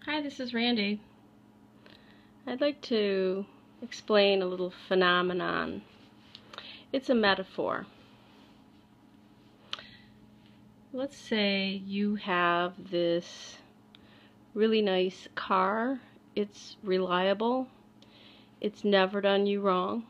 Hi, this is Randy. I'd like to explain a little phenomenon. It's a metaphor. Let's say you have this really nice car. It's reliable. It's never done you wrong.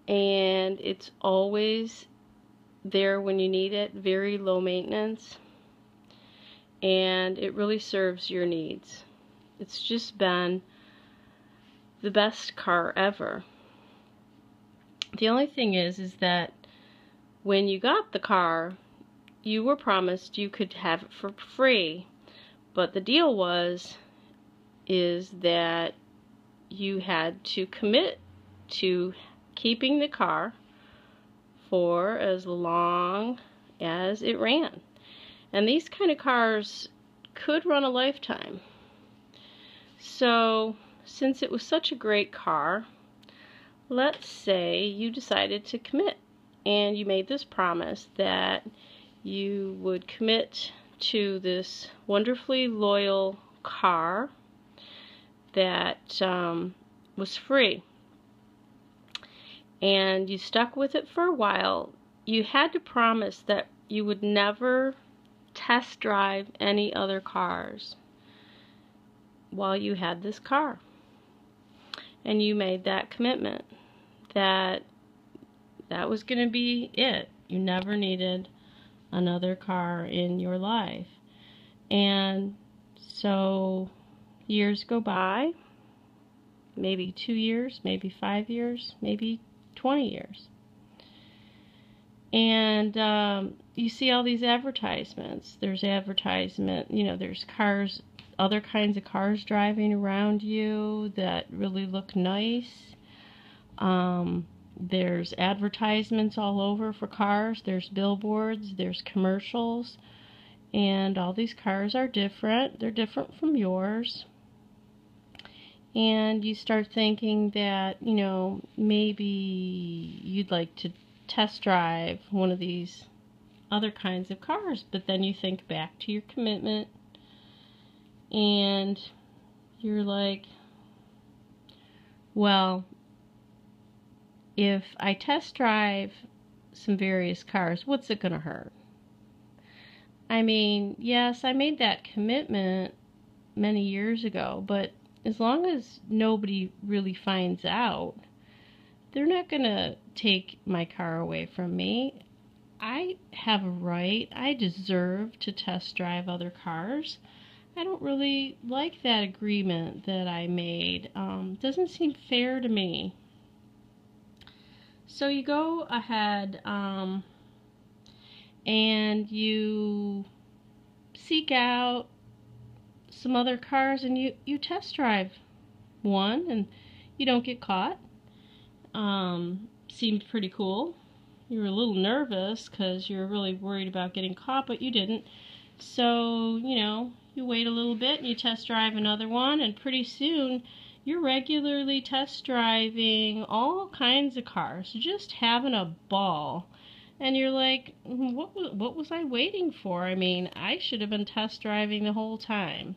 And it's always there when you need it, very low maintenance. And it really serves your needs. It's just been the best car ever. The only thing is that when you got the car, you were promised you could have it for free, but the deal is that you had to commit to keeping the car for as long as it ran. And these kind of cars could run a lifetime. So, since it was such a great car, let's say you decided to commit and you made this promise that you would commit to this wonderfully loyal car that was free. And you stuck with it for a while. You had to promise that you would never test drive any other cars while you had this car. And you made that commitment that was going to be it. You never needed another car in your life. And so years go by, maybe 2 years, maybe 5 years, maybe 20 years. And you see all these advertisements. There's advertisement, there's cars, other kinds of cars driving around you that really look nice. There's advertisements all over for cars. There's billboards, there's commercials, and all these cars are different. They're different from yours. And you start thinking that, maybe you'd like to test drive one of these other kinds of cars, but then you think back to your commitment and you're like, well, if I test drive some various cars, what's it going to hurt? I mean, yes, I made that commitment many years ago, but as long as nobody really finds out, they're not going to take my car away from me. I have a right. I deserve to test drive other cars. I don't really like that agreement that I made. Doesn't seem fair to me. So you go ahead and you seek out some other cars and you test drive one and you don't get caught. Seemed pretty cool. You were a little nervous because you were really worried about getting caught, but you didn't. So, you wait a little bit and you test drive another one, and pretty soon you're regularly test driving all kinds of cars, just having a ball. And you're like, what was I waiting for? I mean, I should have been test driving the whole time.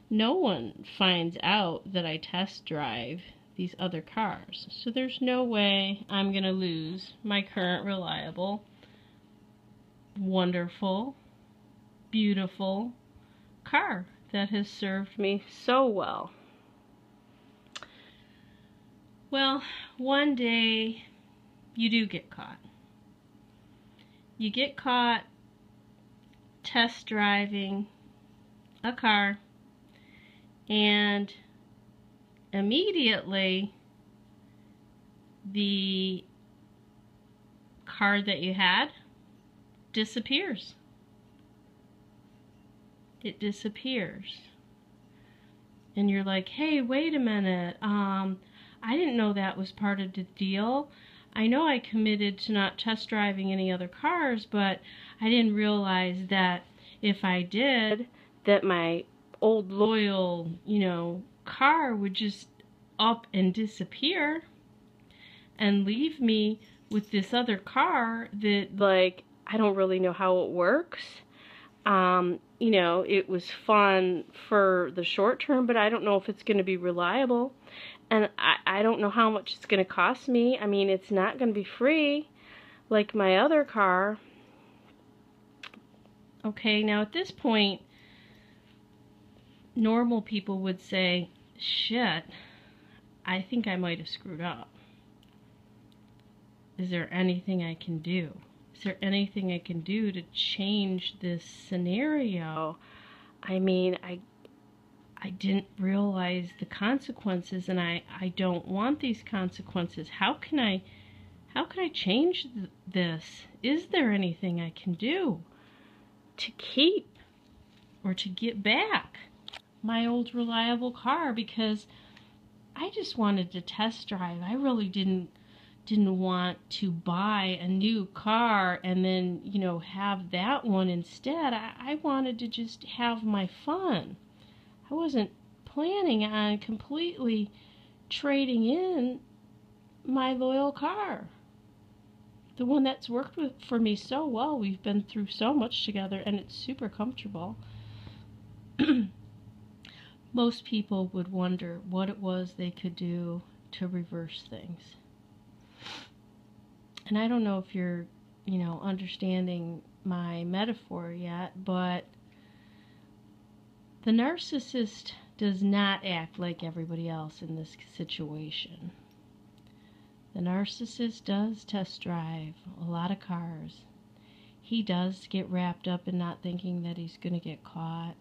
No one finds out that I test drive these other cars. So there's no way I'm going to lose my current reliable, wonderful, beautiful car that has served me so well. Well, one day you do get caught. You get caught test driving a car, and immediately the car that you had disappears. It disappears. And you're like, hey, wait a minute. I didn't know that was part of the deal. I know I committed to not test driving any other cars, but I didn't realize that if I did, that my old loyal, car would just up and disappear and leave me with this other car that, I don't really know how it works. You know, it was fun for the short term, but I don't know if it's going to be reliable. And I don't know how much it's going to cost me. I mean, it's not going to be free like my other car. Okay, now at this point, normal people would say, shit, I think I might have screwed up. Is there anything I can do? Is there anything I can do to change this scenario? I mean, I didn't realize the consequences, and I don't want these consequences. How can I change this? Is there anything I can do to keep or to get back my old reliable car? Because I just wanted to test drive. I really didn't want to buy a new car and then, you know, have that one instead. I wanted to just have my fun. I wasn't planning on completely trading in my loyal car. The one that's worked for me so well. We've been through so much together, and it's super comfortable. Most people would wonder what it was they could do to reverse things. And I don't know if you're, you know, understanding my metaphor yet, but the narcissist does not act like everybody else in this situation. The narcissist does test drive a lot of cars. He does get wrapped up in not thinking that he's going to get caught.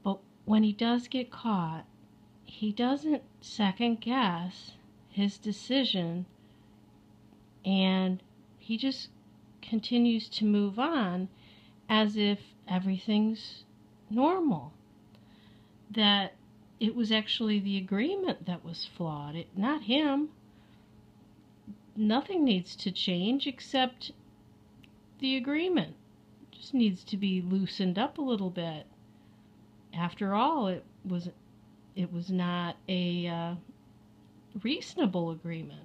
But when he does get caught, he doesn't second guess his decision, and he just continues to move on as if everything's normal. That it was actually the agreement that was flawed, not him. Nothing needs to change except the agreement. It just needs to be loosened up a little bit. After all, it was not a reasonable agreement.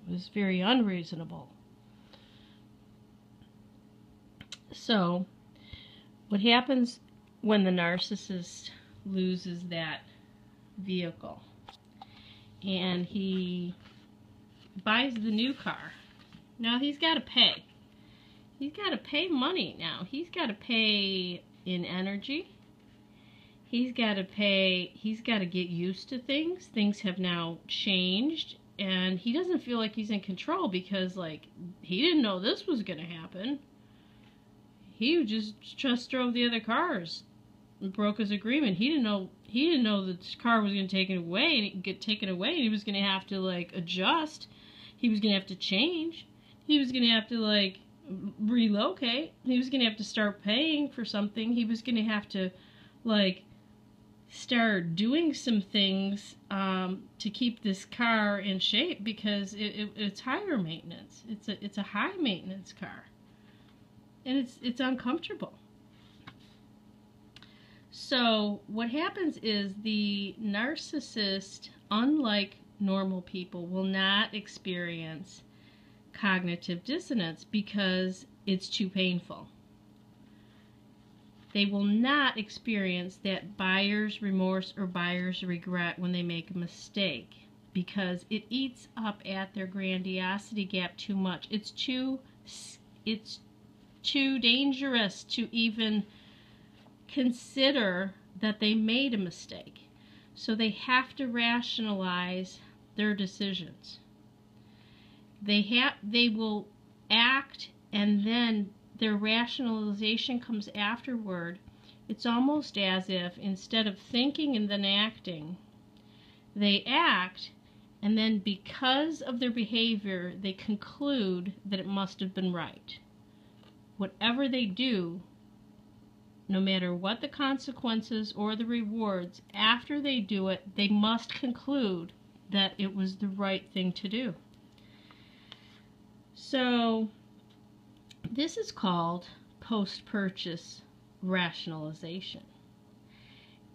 It was very unreasonable. So, what happens when the narcissist loses that vehicle and he buys the new car? Now he's got to pay. He's got to pay money now. He's got to pay in energy. He's got to pay, he's got to get used to things. Things have now changed, and he doesn't feel like he's in control because, like, he didn't know this was going to happen. He just drove the other cars and broke his agreement. He didn't know that this car was going to get taken away, and he was going to have to, like, adjust. He was going to have to change. He was going to have to, like, relocate. He was going to have to start paying for something. He was going to have to, like, start doing some things to keep this car in shape, because it's higher maintenance. It's a high maintenance car, and it's uncomfortable. So what happens is the narcissist, unlike normal people, will not experience cognitive dissonance because it's too painful. They will not experience that buyer's remorse or buyer's regret when they make a mistake, because it eats up at their grandiosity gap too much. It's too dangerous to even consider that they made a mistake. So they have to rationalize their decisions. They will act, and then their rationalization comes afterward. It's almost as if, instead of thinking and then acting, they act, and then because of their behavior, they conclude that it must have been right. Whatever they do, no matter what the consequences or the rewards, after they do it, they must conclude that it was the right thing to do. So this is called post-purchase rationalization.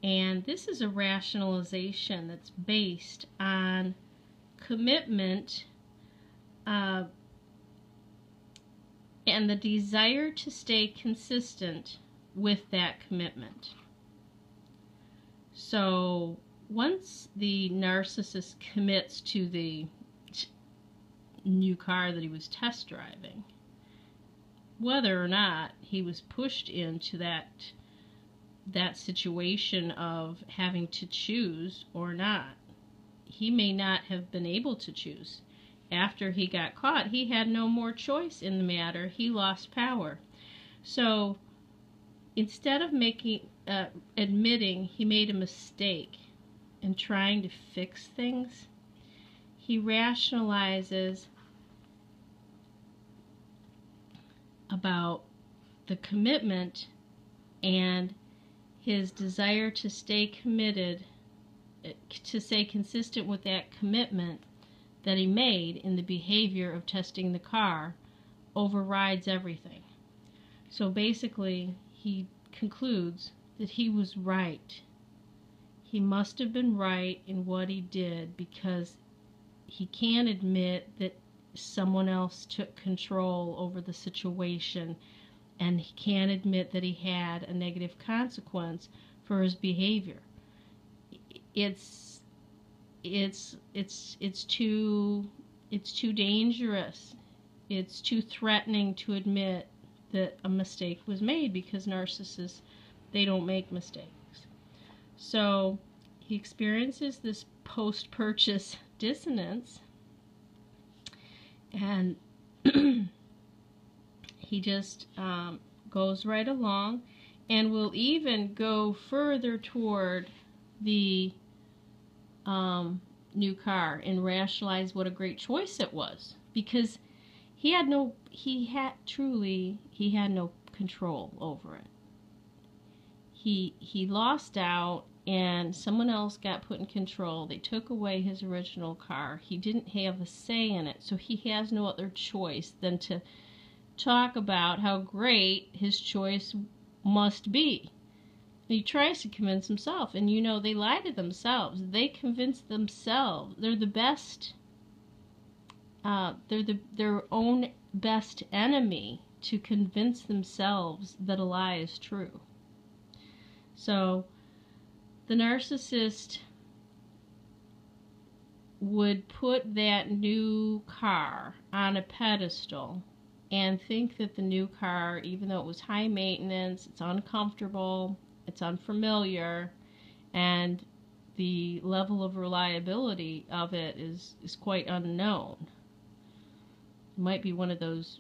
And this is a rationalization that's based on commitment and the desire to stay consistent with that commitment. So once the narcissist commits to the new car that he was test driving, whether or not he was pushed into that situation of having to choose or not, he may not have been able to choose. After he got caught, he had no more choice in the matter. He lost power. So instead of admitting he made a mistake and trying to fix things, he rationalizes about the commitment and his desire to stay committed, to stay consistent with that commitment that he made in the behavior of testing the car, overrides everything. So basically, he concludes that he was right. He must have been right in what he did, because he can't admit that someone else took control over the situation, and he can't admit that he had a negative consequence for his behavior. It's too dangerous. It's too threatening to admit that a mistake was made, because narcissists, they don't make mistakes. So he experiences this post-purchase dissonance, and he just goes right along, and will even go further toward the new car and rationalize what a great choice it was, because he had no control over it. He lost out, and someone else got put in control. They took away his original car. He didn't have a say in it, so he has no other choice than to talk about how great his choice must be. He tries to convince himself, and they lie to themselves. They convince themselves they're the best. They're their own best enemy to convince themselves that a lie is true. So the narcissist would put that new car on a pedestal and think that the new car, even though it was high maintenance, it's uncomfortable, it's unfamiliar, and the level of reliability of it is quite unknown. It might be one of those,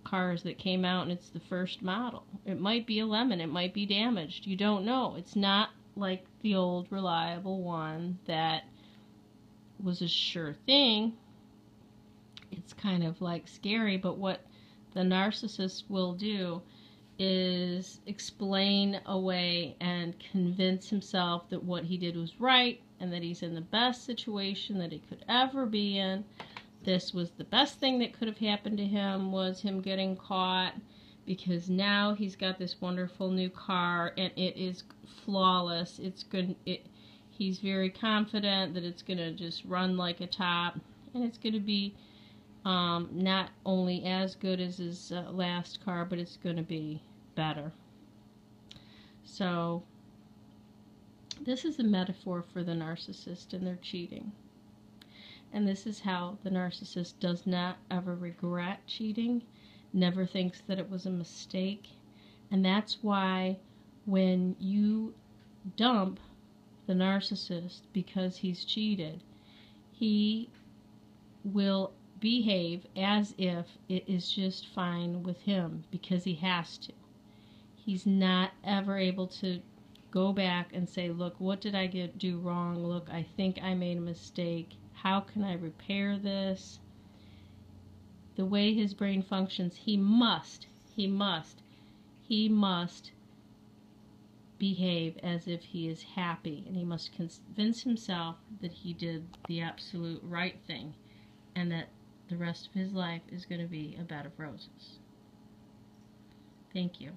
cars that came out and it's the first model. It might be a lemon, it might be damaged. You don't know. It's not like the old reliable one that was a sure thing. It's kind of like scary, but what the narcissist will do is explain away and convince himself that what he did was right, and that he's in the best situation that he could ever be in. This was the best thing that could have happened to him, was him getting caught, because now he's got this wonderful new car and it is flawless. It's good. He's very confident that it's going to just run like a top, and it's going to be not only as good as his last car, but it's going to be better. So this is a metaphor for the narcissist and their cheating. And this is how the narcissist does not ever regret cheating, never thinks that it was a mistake. And that's why when you dump the narcissist because he's cheated, he will behave as if it is just fine with him, because he has to. He's not ever able to go back and say, look, what did I do wrong? Look, I think I made a mistake. How can I repair this? The way his brain functions, he must behave as if he is happy, and he must convince himself that he did the absolute right thing, and that the rest of his life is going to be a bed of roses. Thank you.